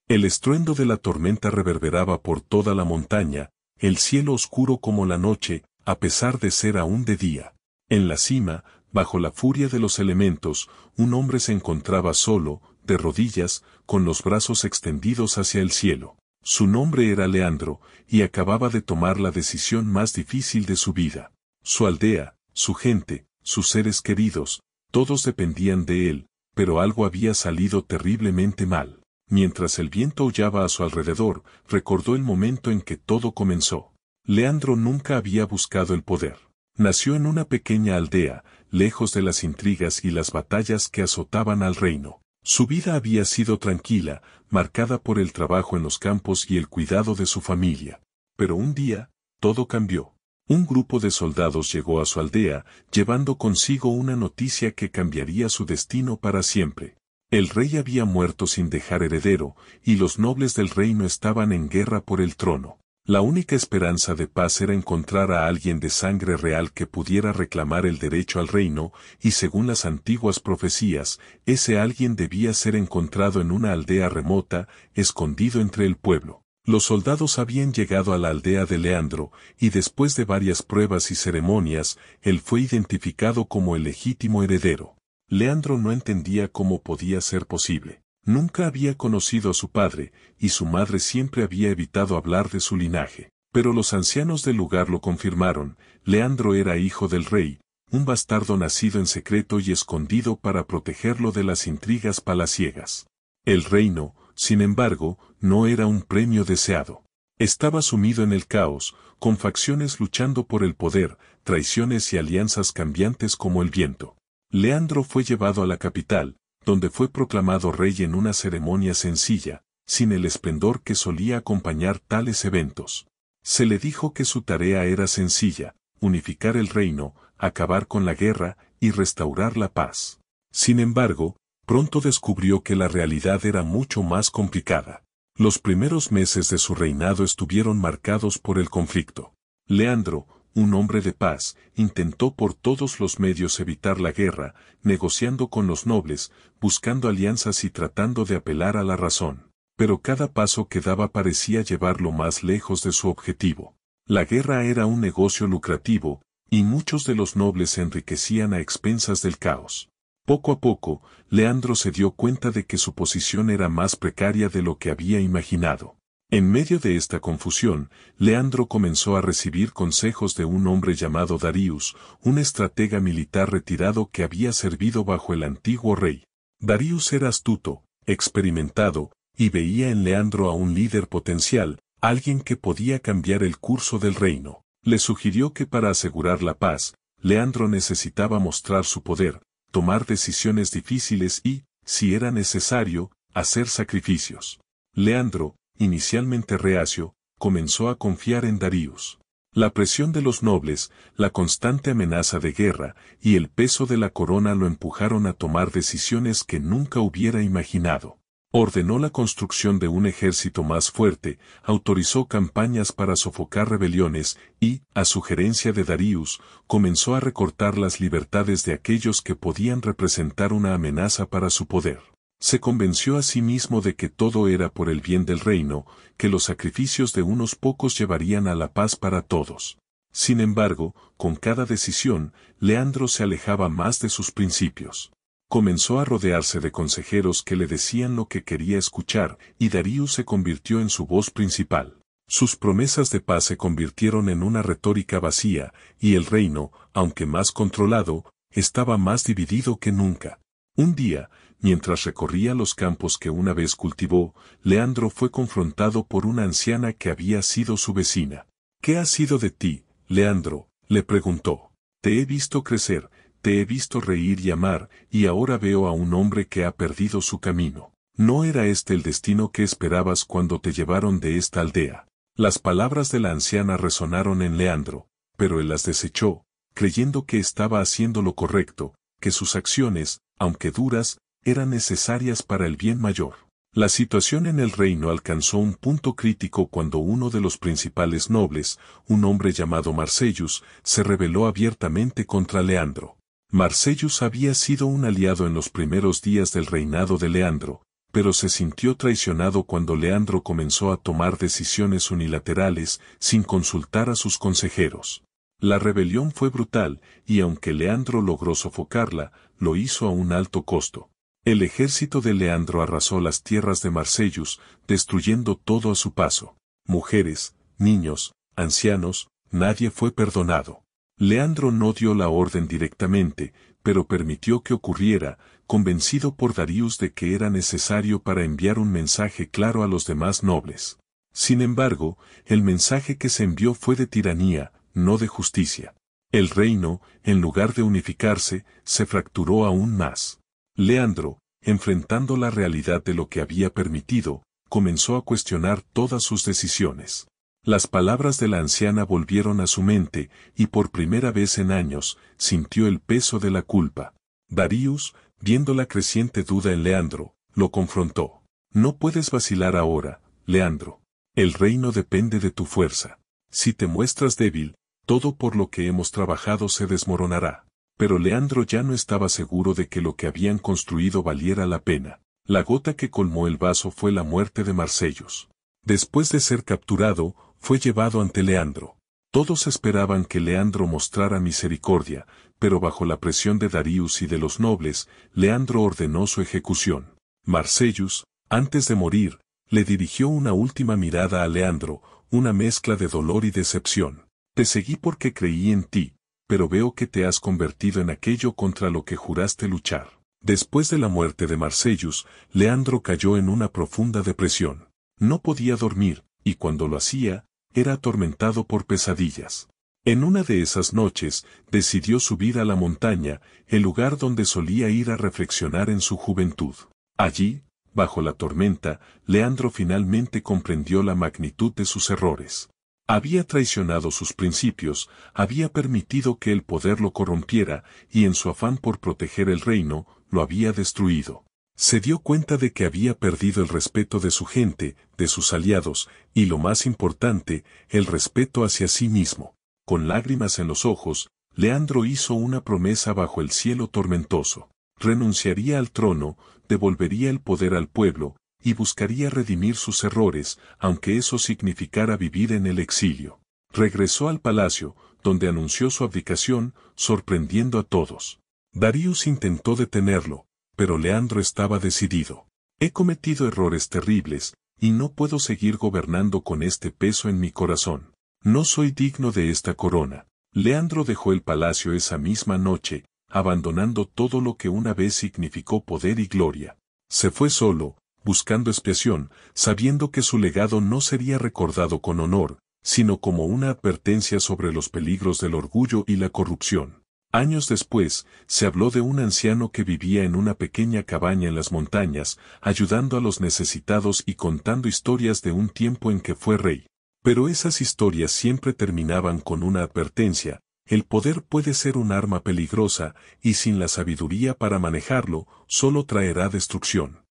El estruendo de la tormenta reverberaba por toda la montaña, el cielo oscuro como la noche, a pesar de ser aún de día. En la cima, bajo la furia de los elementos, un hombre se encontraba solo, de rodillas, con los brazos extendidos hacia el cielo. Su nombre era Leandro, y acababa de tomar la decisión más difícil de su vida. Su aldea, su gente, sus seres queridos, todos dependían de él, pero algo había salido terriblemente mal. Mientras el viento aullaba a su alrededor, recordó el momento en que todo comenzó. Leandro nunca había buscado el poder. Nació en una pequeña aldea, lejos de las intrigas y las batallas que azotaban al reino. Su vida había sido tranquila, marcada por el trabajo en los campos y el cuidado de su familia. Pero un día, todo cambió. Un grupo de soldados llegó a su aldea, llevando consigo una noticia que cambiaría su destino para siempre. El rey había muerto sin dejar heredero, y los nobles del reino estaban en guerra por el trono. La única esperanza de paz era encontrar a alguien de sangre real que pudiera reclamar el derecho al reino, y según las antiguas profecías, ese alguien debía ser encontrado en una aldea remota, escondido entre el pueblo. Los soldados habían llegado a la aldea de Leandro, y después de varias pruebas y ceremonias, él fue identificado como el legítimo heredero. Leandro no entendía cómo podía ser posible. Nunca había conocido a su padre, y su madre siempre había evitado hablar de su linaje. Pero los ancianos del lugar lo confirmaron: Leandro era hijo del rey, un bastardo nacido en secreto y escondido para protegerlo de las intrigas palaciegas. El reino, sin embargo, no era un premio deseado. Estaba sumido en el caos, con facciones luchando por el poder, traiciones y alianzas cambiantes como el viento. Leandro fue llevado a la capital, donde fue proclamado rey en una ceremonia sencilla, sin el esplendor que solía acompañar tales eventos. Se le dijo que su tarea era sencilla: unificar el reino, acabar con la guerra y restaurar la paz. Sin embargo, pronto descubrió que la realidad era mucho más complicada. Los primeros meses de su reinado estuvieron marcados por el conflicto. Leandro, un hombre de paz, intentó por todos los medios evitar la guerra, negociando con los nobles, buscando alianzas y tratando de apelar a la razón. Pero cada paso que daba parecía llevarlo más lejos de su objetivo. La guerra era un negocio lucrativo, y muchos de los nobles se enriquecían a expensas del caos. Poco a poco, Leandro se dio cuenta de que su posición era más precaria de lo que había imaginado. En medio de esta confusión, Leandro comenzó a recibir consejos de un hombre llamado Darius, un estratega militar retirado que había servido bajo el antiguo rey. Darius era astuto, experimentado, y veía en Leandro a un líder potencial, alguien que podía cambiar el curso del reino. Le sugirió que para asegurar la paz, Leandro necesitaba mostrar su poder, tomar decisiones difíciles y, si era necesario, hacer sacrificios. Leandro, inicialmente reacio, comenzó a confiar en Darius. La presión de los nobles, la constante amenaza de guerra y el peso de la corona lo empujaron a tomar decisiones que nunca hubiera imaginado. Ordenó la construcción de un ejército más fuerte, autorizó campañas para sofocar rebeliones y, a sugerencia de Darius, comenzó a recortar las libertades de aquellos que podían representar una amenaza para su poder. Se convenció a sí mismo de que todo era por el bien del reino, que los sacrificios de unos pocos llevarían a la paz para todos. Sin embargo, con cada decisión, Leandro se alejaba más de sus principios. Comenzó a rodearse de consejeros que le decían lo que quería escuchar, y Darius se convirtió en su voz principal. Sus promesas de paz se convirtieron en una retórica vacía, y el reino, aunque más controlado, estaba más dividido que nunca. Un día, mientras recorría los campos que una vez cultivó, Leandro fue confrontado por una anciana que había sido su vecina. «¿Qué ha sido de ti, Leandro?», le preguntó. «Te he visto crecer, te he visto reír y amar, y ahora veo a un hombre que ha perdido su camino. ¿No era este el destino que esperabas cuando te llevaron de esta aldea?». Las palabras de la anciana resonaron en Leandro, pero él las desechó, creyendo que estaba haciendo lo correcto, que sus acciones, aunque duras, eran necesarias para el bien mayor. La situación en el reino alcanzó un punto crítico cuando uno de los principales nobles, un hombre llamado Marcellus, se rebeló abiertamente contra Leandro. Marcellus había sido un aliado en los primeros días del reinado de Leandro, pero se sintió traicionado cuando Leandro comenzó a tomar decisiones unilaterales sin consultar a sus consejeros. La rebelión fue brutal, y aunque Leandro logró sofocarla, lo hizo a un alto costo. El ejército de Leandro arrasó las tierras de Marcellus, destruyendo todo a su paso. Mujeres, niños, ancianos, nadie fue perdonado. Leandro no dio la orden directamente, pero permitió que ocurriera, convencido por Darius de que era necesario para enviar un mensaje claro a los demás nobles. Sin embargo, el mensaje que se envió fue de tiranía, no de justicia. El reino, en lugar de unificarse, se fracturó aún más. Leandro, enfrentando la realidad de lo que había permitido, comenzó a cuestionar todas sus decisiones. Las palabras de la anciana volvieron a su mente, y por primera vez en años, sintió el peso de la culpa. Darius, viendo la creciente duda en Leandro, lo confrontó. No puedes vacilar ahora, Leandro. El reino depende de tu fuerza. Si te muestras débil, todo por lo que hemos trabajado se desmoronará. Pero Leandro ya no estaba seguro de que lo que habían construido valiera la pena. La gota que colmó el vaso fue la muerte de Marcellus. Después de ser capturado, fue llevado ante Leandro. Todos esperaban que Leandro mostrara misericordia, pero bajo la presión de Darius y de los nobles, Leandro ordenó su ejecución. Marcellus, antes de morir, le dirigió una última mirada a Leandro, una mezcla de dolor y decepción. Te seguí porque creí en ti, pero veo que te has convertido en aquello contra lo que juraste luchar. Después de la muerte de Marcellus, Leandro cayó en una profunda depresión. No podía dormir, y cuando lo hacía, era atormentado por pesadillas. En una de esas noches, decidió subir a la montaña, el lugar donde solía ir a reflexionar en su juventud. Allí, bajo la tormenta, Leandro finalmente comprendió la magnitud de sus errores. Había traicionado sus principios, había permitido que el poder lo corrompiera, y en su afán por proteger el reino, lo había destruido. Se dio cuenta de que había perdido el respeto de su gente, de sus aliados, y lo más importante, el respeto hacia sí mismo. Con lágrimas en los ojos, Leandro hizo una promesa bajo el cielo tormentoso. Renunciaría al trono, devolvería el poder al pueblo, y buscaría redimir sus errores, aunque eso significara vivir en el exilio. Regresó al palacio, donde anunció su abdicación, sorprendiendo a todos. Darius intentó detenerlo, pero Leandro estaba decidido. He cometido errores terribles, y no puedo seguir gobernando con este peso en mi corazón. No soy digno de esta corona. Leandro dejó el palacio esa misma noche, abandonando todo lo que una vez significó poder y gloria. Se fue solo, buscando expiación, sabiendo que su legado no sería recordado con honor, sino como una advertencia sobre los peligros del orgullo y la corrupción. Años después, se habló de un anciano que vivía en una pequeña cabaña en las montañas, ayudando a los necesitados y contando historias de un tiempo en que fue rey. Pero esas historias siempre terminaban con una advertencia: el poder puede ser un arma peligrosa, y sin la sabiduría para manejarlo, solo traerá destrucción.